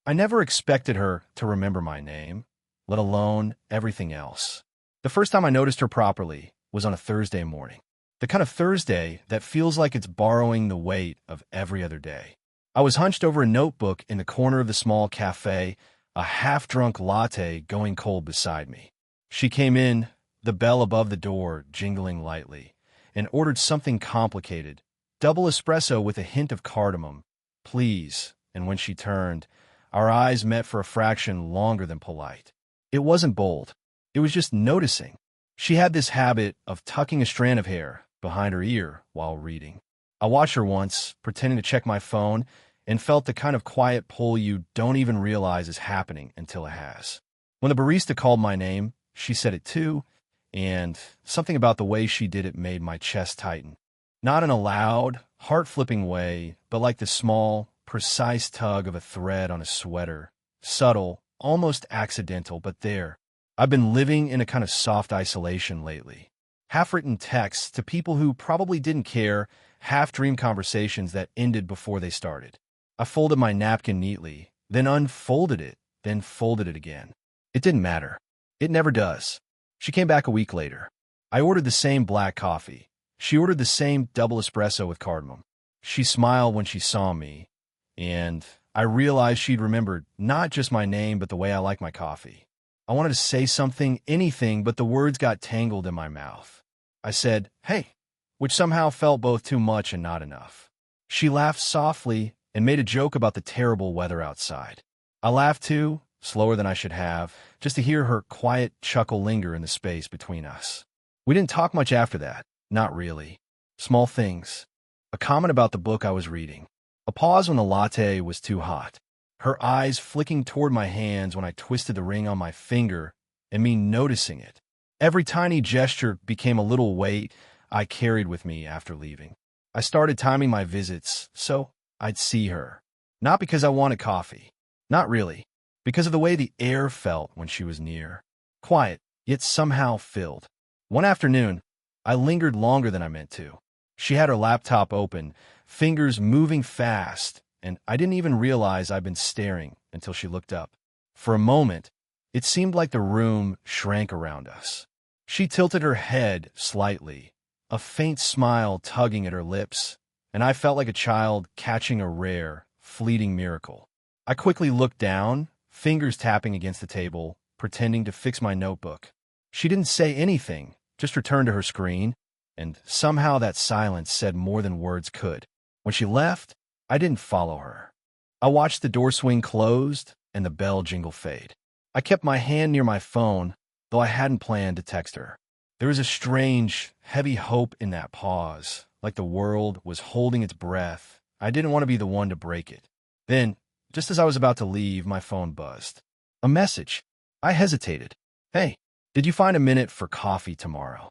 I never expected her to remember my name, let alone everything else. The first time I noticed her properly was on a Thursday morning. The kind of Thursday that feels like it's borrowing the weight of every other day. I was hunched over a notebook in the corner of the small cafe, a half-drunk latte going cold beside me. She came in, the bell above the door jingling lightly, and ordered something complicated, double espresso with a hint of cardamom. Please. And when she turned, our eyes met for a fraction longer than polite. It wasn't bold. It was just noticing. She had this habit of tucking a strand of hair behind her ear while reading. I watched her once, pretending to check my phone, and felt the kind of quiet pull you don't even realize is happening until it has. When the barista called my name, she said it too, and something about the way she did it made my chest tighten. Not in a loud, heart-flipping way, but like the small, precise tug of a thread on a sweater. Subtle, almost accidental, but there. I've been living in a kind of soft isolation lately. Half-written texts to people who probably didn't care, half-dream conversations that ended before they started. I folded my napkin neatly, then unfolded it, then folded it again. It didn't matter. It never does. She came back a week later. I ordered the same black coffee. She ordered the same double espresso with cardamom. She smiled when she saw me, and I realized she'd remembered not just my name, but the way I like my coffee. I wanted to say something, anything, but the words got tangled in my mouth. I said, "Hey," which somehow felt both too much and not enough. She laughed softly and made a joke about the terrible weather outside. I laughed too, slower than I should have, just to hear her quiet chuckle linger in the space between us. We didn't talk much after that, not really. Small things. A comment about the book I was reading. A pause when the latte was too hot. Her eyes flicking toward my hands when I twisted the ring on my finger, and me noticing it. Every tiny gesture became a little weight I carried with me after leaving. I started timing my visits so I'd see her. Not because I wanted coffee. Not really. Because of the way the air felt when she was near. Quiet, yet somehow filled. One afternoon, I lingered longer than I meant to. She had her laptop open, fingers moving fast, and I didn't even realize I'd been staring until she looked up. For a moment, it seemed like the room shrank around us. She tilted her head slightly, a faint smile tugging at her lips, and I felt like a child catching a rare, fleeting miracle. I quickly looked down, fingers tapping against the table, pretending to fix my notebook. She didn't say anything, just returned to her screen, and somehow that silence said more than words could. When she left, I didn't follow her. I watched the door swing closed and the bell jingle fade. I kept my hand near my phone, though I hadn't planned to text her. There was a strange, heavy hope in that pause, like the world was holding its breath. I didn't want to be the one to break it. Then, just as I was about to leave, my phone buzzed. A message. I hesitated. "Hey, did you find a minute for coffee tomorrow?"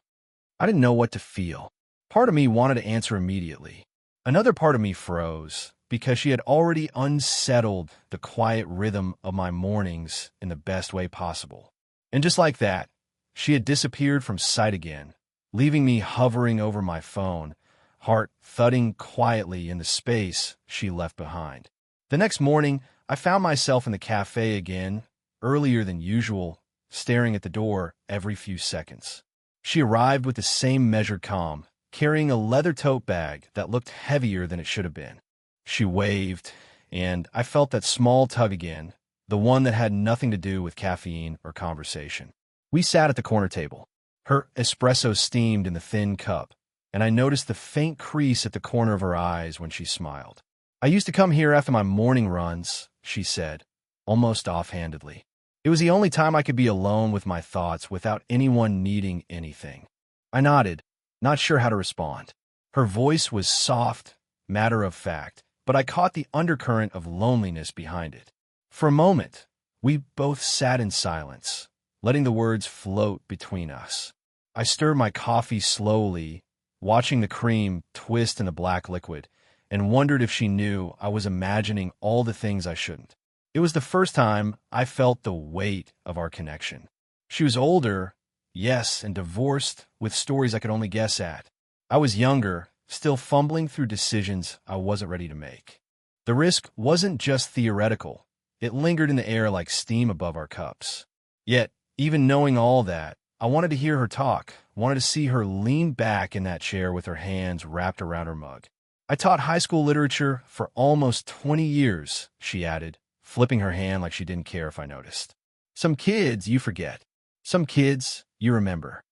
I didn't know what to feel. Part of me wanted to answer immediately. Another part of me froze, because she had already unsettled the quiet rhythm of my mornings in the best way possible. And just like that, she had disappeared from sight again, leaving me hovering over my phone, heart thudding quietly in the space she left behind. The next morning, I found myself in the cafe again, earlier than usual, staring at the door every few seconds. She arrived with the same measured calm, carrying a leather tote bag that looked heavier than it should have been. She waved, and I felt that small tug again, the one that had nothing to do with caffeine or conversation. We sat at the corner table. Her espresso steamed in the thin cup, and I noticed the faint crease at the corner of her eyes when she smiled. "I used to come here after my morning runs," she said, almost offhandedly. It was the only time I could be alone with my thoughts without anyone needing anything. I nodded, not sure how to respond. Her voice was soft, matter-of-fact, but I caught the undercurrent of loneliness behind it. For a moment, we both sat in silence, letting the words float between us. I stirred my coffee slowly, watching the cream twist in the black liquid, and wondered if she knew I was imagining all the things I shouldn't. It was the first time I felt the weight of our connection. She was older, yes, and divorced, with stories I could only guess at. I was younger, still fumbling through decisions I wasn't ready to make. The risk wasn't just theoretical. It lingered in the air like steam above our cups. Yet, even knowing all that, I wanted to hear her talk, wanted to see her lean back in that chair with her hands wrapped around her mug. I taught high school literature for almost 20 years, she added, flipping her hand like she didn't care if I noticed. Some kids you forget. Some kids you remember.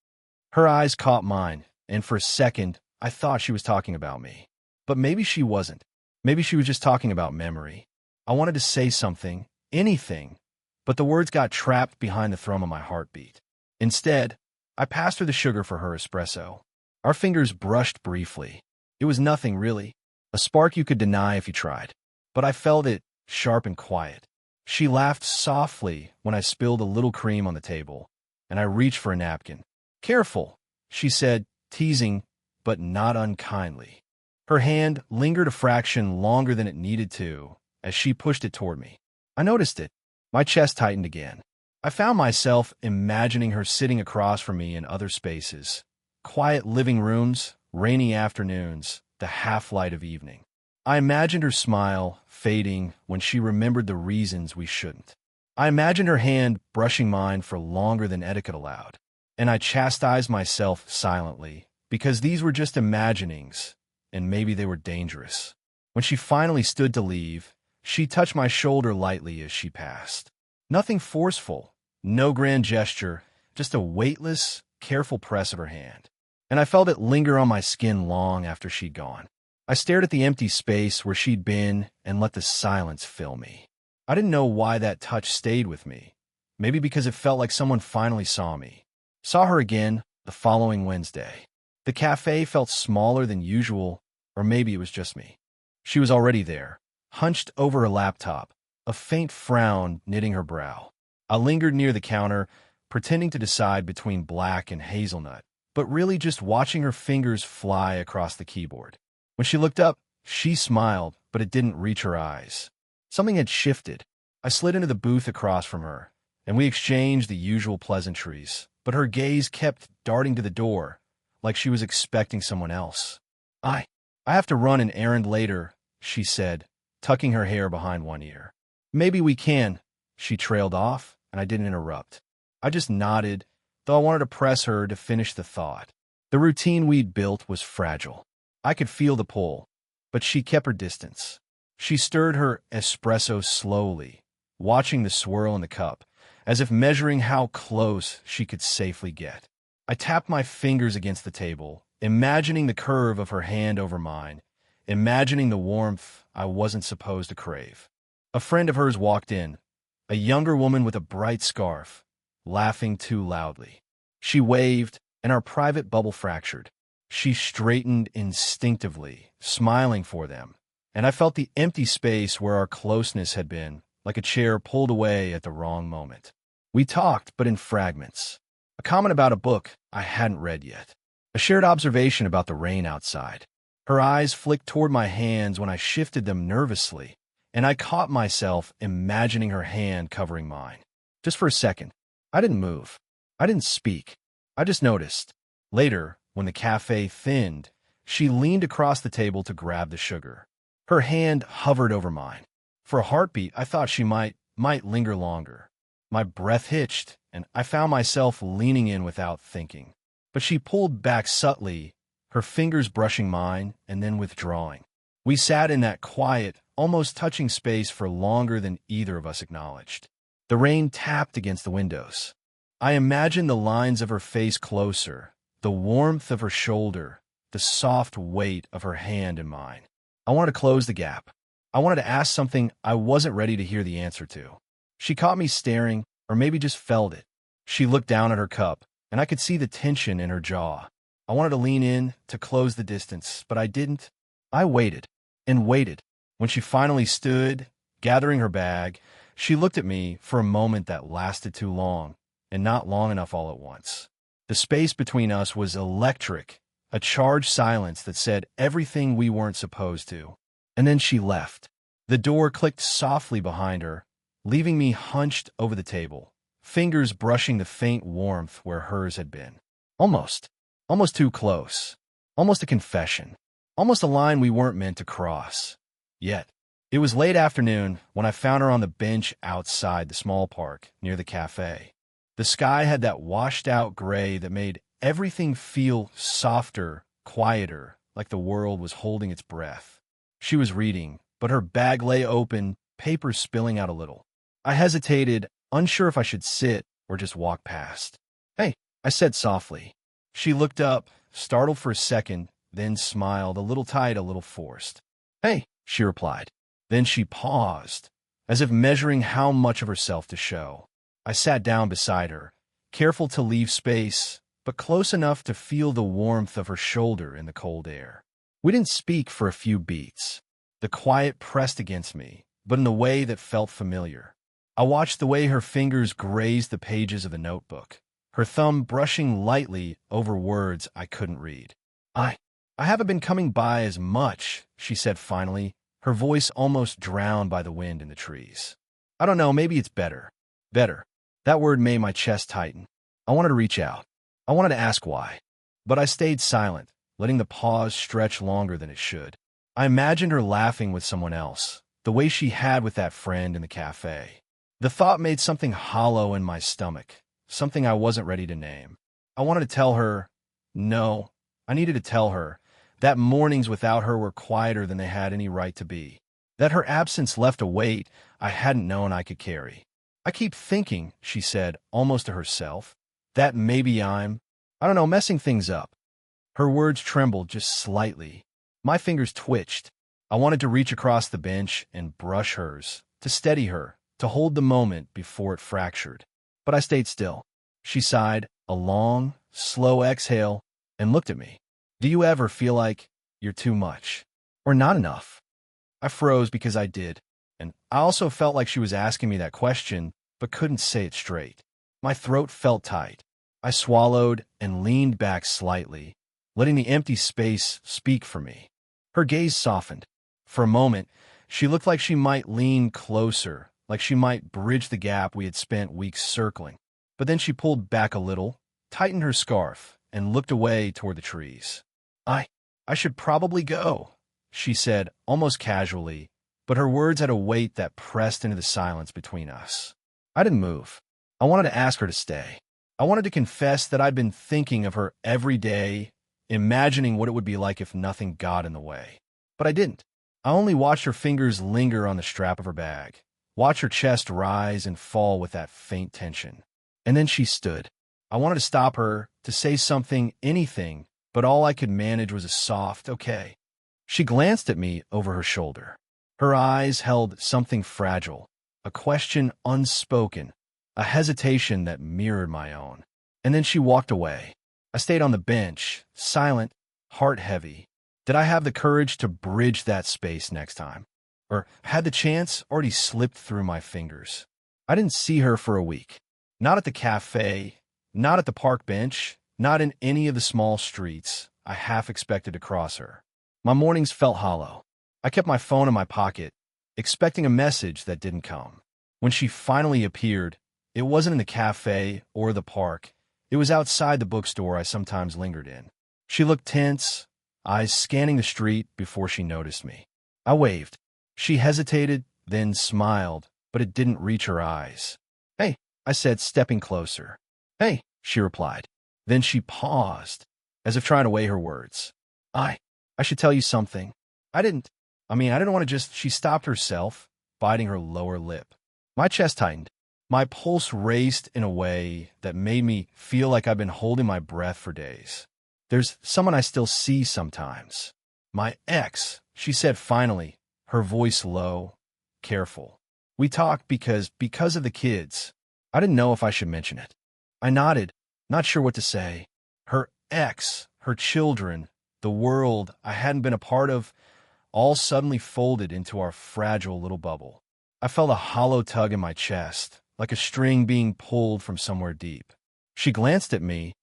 Her eyes caught mine, and for a second, I thought she was talking about me. But maybe she wasn't. Maybe she was just talking about memory. I wanted to say something, anything, but the words got trapped behind the thrum of my heartbeat. Instead, I passed her the sugar for her espresso. Our fingers brushed briefly. It was nothing, really. A spark you could deny if you tried. But I felt it, sharp and quiet. She laughed softly when I spilled a little cream on the table, and I reached for a napkin. "Careful," she said, teasing, but not unkindly. Her hand lingered a fraction longer than it needed to as she pushed it toward me. I noticed it. My chest tightened again. I found myself imagining her sitting across from me in other spaces. Quiet living rooms, rainy afternoons, the half-light of evening. I imagined her smile fading when she remembered the reasons we shouldn't. I imagined her hand brushing mine for longer than etiquette allowed. And I chastised myself silently, because these were just imaginings, and maybe they were dangerous. When she finally stood to leave, she touched my shoulder lightly as she passed. Nothing forceful, no grand gesture, just a weightless, careful press of her hand. And I felt it linger on my skin long after she'd gone. I stared at the empty space where she'd been and let the silence fill me. I didn't know why that touch stayed with me. Maybe because it felt like someone finally saw me. Saw her again the following Wednesday. The cafe felt smaller than usual, or maybe it was just me. She was already there, hunched over her laptop, a faint frown knitting her brow. I lingered near the counter, pretending to decide between black and hazelnut, but really just watching her fingers fly across the keyboard. When she looked up, she smiled, but it didn't reach her eyes. Something had shifted. I slid into the booth across from her, and we exchanged the usual pleasantries, but her gaze kept darting to the door, like she was expecting someone else. I have to run an errand later," she said, tucking her hair behind one ear. "Maybe we can," she trailed off, and I didn't interrupt. I just nodded, though I wanted to press her to finish the thought. The routine we'd built was fragile. I could feel the pull, but she kept her distance. She stirred her espresso slowly, watching the swirl in the cup, as if measuring how close she could safely get. I tapped my fingers against the table, imagining the curve of her hand over mine, imagining the warmth I wasn't supposed to crave. A friend of hers walked in, a younger woman with a bright scarf, laughing too loudly. She waved, and our private bubble fractured. She straightened instinctively, smiling for them, and I felt the empty space where our closeness had been, like a chair pulled away at the wrong moment. We talked, but in fragments. A comment about a book I hadn't read yet. A shared observation about the rain outside. Her eyes flicked toward my hands when I shifted them nervously, and I caught myself imagining her hand covering mine. Just for a second, I didn't move. I didn't speak. I just noticed. Later, when the cafe thinned, she leaned across the table to grab the sugar. Her hand hovered over mine. For a heartbeat, I thought she might linger longer. My breath hitched, and I found myself leaning in without thinking. But she pulled back subtly, her fingers brushing mine and then withdrawing. We sat in that quiet, almost touching space for longer than either of us acknowledged. The rain tapped against the windows. I imagined the lines of her face closer, the warmth of her shoulder, the soft weight of her hand in mine. I wanted to close the gap. I wanted to ask something I wasn't ready to hear the answer to. She caught me staring, or maybe just felt it. She looked down at her cup, and I could see the tension in her jaw. I wanted to lean in, to close the distance, but I didn't. I waited, and waited. When she finally stood, gathering her bag, she looked at me for a moment that lasted too long, and not long enough all at once. The space between us was electric, a charged silence that said everything we weren't supposed to. And then she left. The door clicked softly behind her, leaving me hunched over the table, fingers brushing the faint warmth where hers had been. Almost too close. Almost a confession. Almost a line we weren't meant to cross. Yet, It was late afternoon when I found her on the bench outside the small park near the cafe. The sky had that washed-out gray that made everything feel softer, quieter, like the world was holding its breath. She was reading, but her bag lay open, papers spilling out a little. I hesitated, unsure if I should sit or just walk past. "Hey," I said softly. She looked up, startled for a second, then smiled, a little tight, a little forced. "Hey," she replied. Then she paused, as if measuring how much of herself to show. I sat down beside her, careful to leave space, but close enough to feel the warmth of her shoulder in the cold air. We didn't speak for a few beats. The quiet pressed against me, but in a way that felt familiar. I watched the way her fingers grazed the pages of the notebook, her thumb brushing lightly over words I couldn't read. I haven't been coming by as much," she said finally, her voice almost drowned by the wind in the trees. "I don't know, maybe it's better." Better. That word made my chest tighten. I wanted to reach out. I wanted to ask why. But I stayed silent, letting the pause stretch longer than it should. I imagined her laughing with someone else, the way she had with that friend in the cafe. The thought made something hollow in my stomach, something I wasn't ready to name. I wanted to tell her, no, I needed to tell her, that mornings without her were quieter than they had any right to be. That her absence left a weight I hadn't known I could carry. "I keep thinking," she said, almost to herself, "that maybe I don't know, messing things up." Her words trembled just slightly. My fingers twitched. I wanted to reach across the bench and brush hers, to steady her, to hold the moment before it fractured. But I stayed still. She sighed, a long, slow exhale, and looked at me. "Do you ever feel like you're too much? Or not enough?" I froze because I did, and I also felt like she was asking me that question, but couldn't say it straight. My throat felt tight. I swallowed and leaned back slightly, letting the empty space speak for me. Her gaze softened. For a moment, she looked like she might lean closer, like she might bridge the gap we had spent weeks circling. But then she pulled back a little, tightened her scarf, and looked away toward the trees. I should probably go," she said, almost casually, but her words had a weight that pressed into the silence between us. I didn't move. I wanted to ask her to stay. I wanted to confess that I'd been thinking of her every day, imagining what it would be like if nothing got in the way. But I didn't. I only watched her fingers linger on the strap of her bag, watch her chest rise and fall with that faint tension. And then she stood. I wanted to stop her, to say something, anything, but all I could manage was a soft, "Okay." She glanced at me over her shoulder. Her eyes held something fragile, a question unspoken, a hesitation that mirrored my own. And then she walked away. I stayed on the bench, silent, heart heavy. Did I have the courage to bridge that space next time? Or had the chance already slipped through my fingers? I didn't see her for a week. Not at the cafe, not at the park bench, not in any of the small streets I half expected to cross her. My mornings felt hollow. I kept my phone in my pocket, expecting a message that didn't come. When she finally appeared, it wasn't in the cafe or the park. It was outside the bookstore I sometimes lingered in. She looked tense, eyes scanning the street before she noticed me. I waved. She hesitated, then smiled, but it didn't reach her eyes. "Hey," I said, stepping closer. "Hey," she replied. Then she paused, as if trying to weigh her words. I should tell you something. I didn't want to just..." She stopped herself, biting her lower lip. My chest tightened. My pulse raced in a way that made me feel like I've been holding my breath for days. "There's someone I still see sometimes. My ex," she said finally, her voice low, careful. "We talked because of the kids." I didn't know if I should mention it. I nodded, not sure what to say. Her ex, her children, the world I hadn't been a part of, all suddenly folded into our fragile little bubble. I felt a hollow tug in my chest, like a string being pulled from somewhere deep. She glanced at me,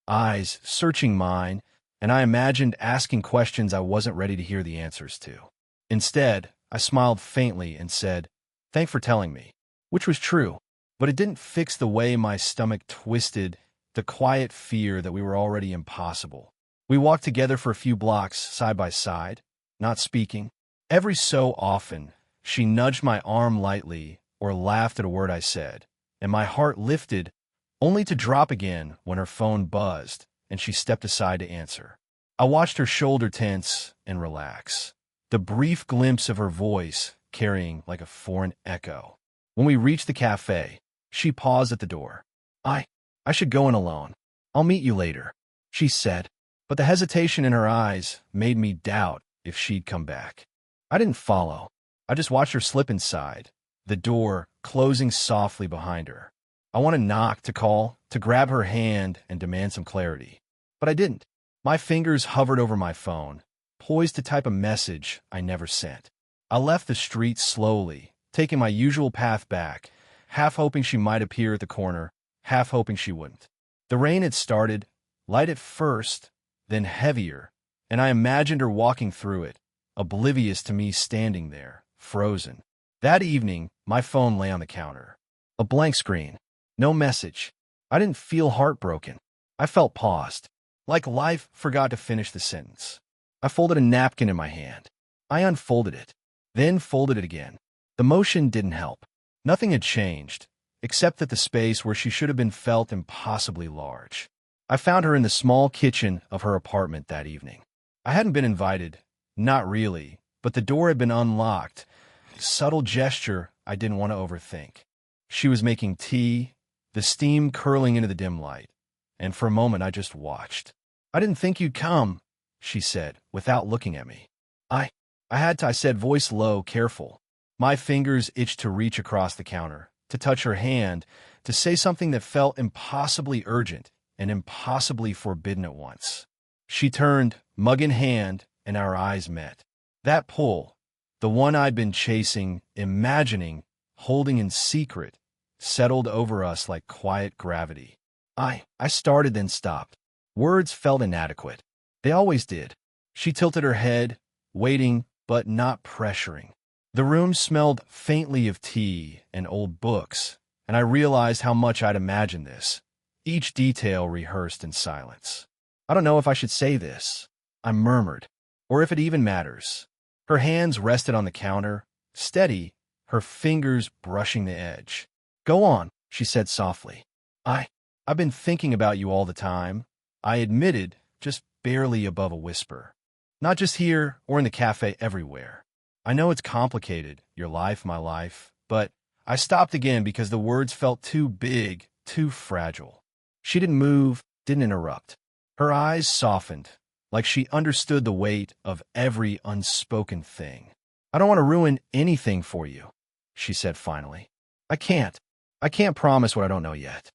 eyes searching mine, and I imagined asking questions I wasn't ready to hear the answers to. Instead, I smiled faintly and said, "Thanks for telling me," which was true, but it didn't fix the way my stomach twisted, the quiet fear that we were already impossible. We walked together for a few blocks, side by side, not speaking. Every so often, She nudged my arm lightly or laughed at a word I said, and my heart lifted, only to drop again when her phone buzzed and she stepped aside to answer. I watched her shoulder tense and relax, the brief glimpse of her voice carrying like a foreign echo. When we reached the cafe, she paused at the door. I should go in alone. I'll meet you later, she said, but the hesitation in her eyes made me doubt if she'd come back. I didn't follow. I just watched her slip inside, the door closing softly behind her. I wanted to knock, to call, to grab her hand and demand some clarity. But I didn't. My fingers hovered over my phone, poised to type a message I never sent. I left the street slowly, taking my usual path back, half hoping she might appear at the corner, half hoping she wouldn't. The rain had started, light at first, then heavier, and I imagined her walking through it, oblivious to me standing there, frozen. That evening, my phone lay on the counter. A blank screen. No message. I didn't feel heartbroken. I felt paused, like life forgot to finish the sentence. I folded a napkin in my hand. I unfolded it, then folded it again. The motion didn't help. Nothing had changed, except that the space where she should have been felt impossibly large. I found her in the small kitchen of her apartment that evening. I hadn't been invited, not really, but the door had been unlocked, a subtle gesture I didn't want to overthink. She was making tea, the steam curling into the dim light, and for a moment I just watched. "I didn't think you'd come," she said, without looking at me. I said, voice low, careful. My fingers itched to reach across the counter, to touch her hand, to say something that felt impossibly urgent and impossibly forbidden at once. She turned, mug in hand, and our eyes met. That pull, the one I'd been chasing, imagining, holding in secret, settled over us like quiet gravity. I started, then stopped. Words felt inadequate. They always did. She tilted her head, waiting, but not pressuring. The room smelled faintly of tea and old books, and I realized how much I'd imagined this, each detail rehearsed in silence. "I don't know if I should say this," I murmured, "or if it even matters." Her hands rested on the counter, steady, her fingers brushing the edge. "Go on," she said softly. I've been thinking about you all the time," I admitted, just barely above a whisper. "Not just here or in the cafe, everywhere. I know it's complicated, your life, my life, but..." I stopped again because the words felt too big, too fragile. She didn't move, didn't interrupt. Her eyes softened, like she understood the weight of every unspoken thing. "I don't want to ruin anything for you," she said finally. I can't promise what I don't know yet."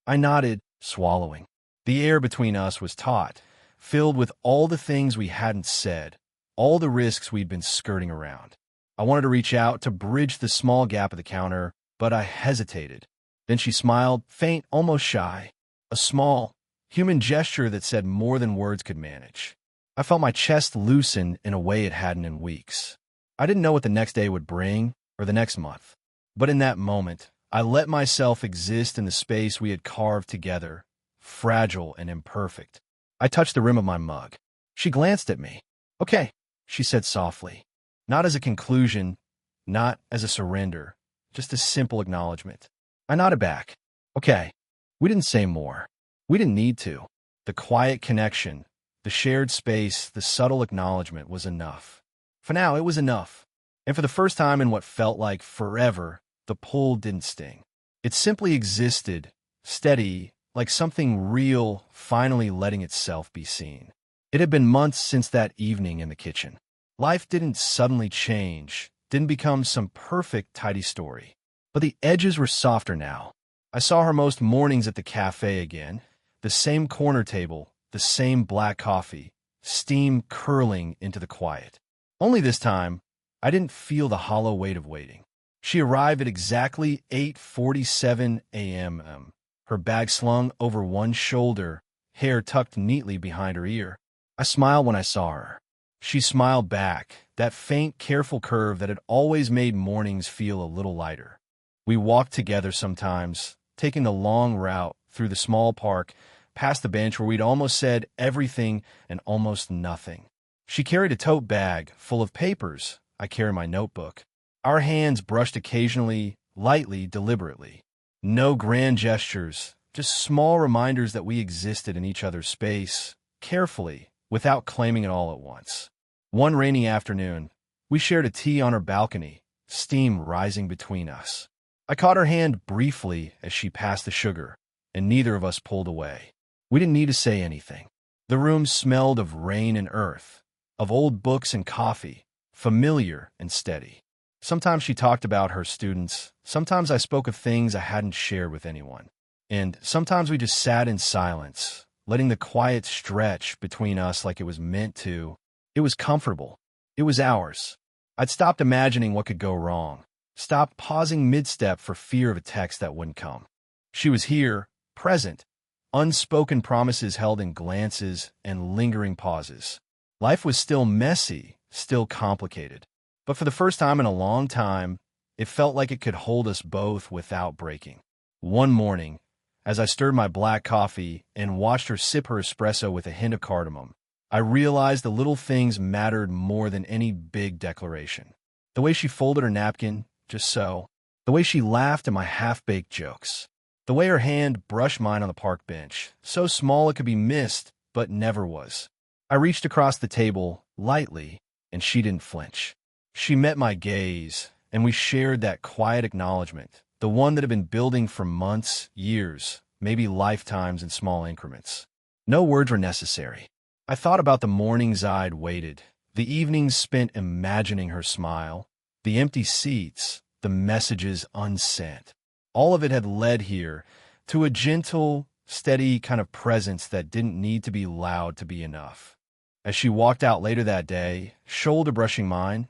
I nodded, swallowing. The air between us was taut, filled with all the things we hadn't said, all the risks we'd been skirting around. I wanted to reach out to bridge the small gap of the counter, but I hesitated. Then she smiled, faint, almost shy, a small, human gesture that said more than words could manage. I felt my chest loosen in a way it hadn't in weeks. I didn't know what the next day would bring, or the next month. But in that moment, I let myself exist in the space we had carved together, fragile and imperfect. I touched the rim of my mug. She glanced at me. "Okay," she said softly. Not as a conclusion, not as a surrender, just a simple acknowledgement. I nodded back. "Okay." We didn't say more. We didn't need to. The quiet connection, the shared space, the subtle acknowledgement was enough. For now, it was enough. And for the first time in what felt like forever, the pull didn't sting. It simply existed, steady, like something real finally letting itself be seen. It had been months since that evening in the kitchen. Life didn't suddenly change, didn't become some perfect, tidy story. But the edges were softer now. I saw her most mornings at the cafe again, the same corner table, the same black coffee, steam curling into the quiet. Only this time, I didn't feel the hollow weight of waiting. She arrived at exactly 8:47 a.m., her bag slung over one shoulder, hair tucked neatly behind her ear. I smiled when I saw her. She smiled back, that faint, careful curve that had always made mornings feel a little lighter. We walked together sometimes, taking the long route through the small park, past the bench where we'd almost said everything and almost nothing. She carried a tote bag full of papers. I carried my notebook. Our hands brushed occasionally, lightly, deliberately. No grand gestures, just small reminders that we existed in each other's space, carefully, without claiming it all at once. One rainy afternoon, we shared a tea on her balcony, steam rising between us. I caught her hand briefly as she passed the sugar, and neither of us pulled away. We didn't need to say anything. The room smelled of rain and earth, of old books and coffee, familiar and steady. Sometimes she talked about her students, sometimes I spoke of things I hadn't shared with anyone. And sometimes we just sat in silence, letting the quiet stretch between us like it was meant to. It was comfortable. It was ours. I'd stopped imagining what could go wrong, stopped pausing mid-step for fear of a text that wouldn't come. She was here, present, unspoken promises held in glances and lingering pauses. Life was still messy, still complicated. But for the first time in a long time, it felt like it could hold us both without breaking. One morning, as I stirred my black coffee and watched her sip her espresso with a hint of cardamom, I realized the little things mattered more than any big declaration. The way she folded her napkin, just so. The way she laughed at my half-baked jokes. The way her hand brushed mine on the park bench, so small it could be missed, but never was. I reached across the table, lightly, and she didn't flinch. She met my gaze, and we shared that quiet acknowledgement, the one that had been building for months, years, maybe lifetimes in small increments. No words were necessary. I thought about the mornings I'd waited, the evenings spent imagining her smile, the empty seats, the messages unsent. All of it had led here to a gentle, steady kind of presence that didn't need to be loud to be enough. As she walked out later that day, shoulder brushing mine,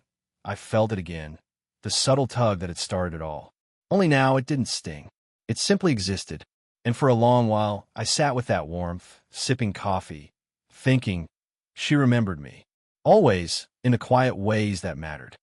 I felt it again, the subtle tug that had started it all. Only now it didn't sting. It simply existed. And for a long while, I sat with that warmth, sipping coffee, thinking, she remembered me. Always in the quiet ways that mattered.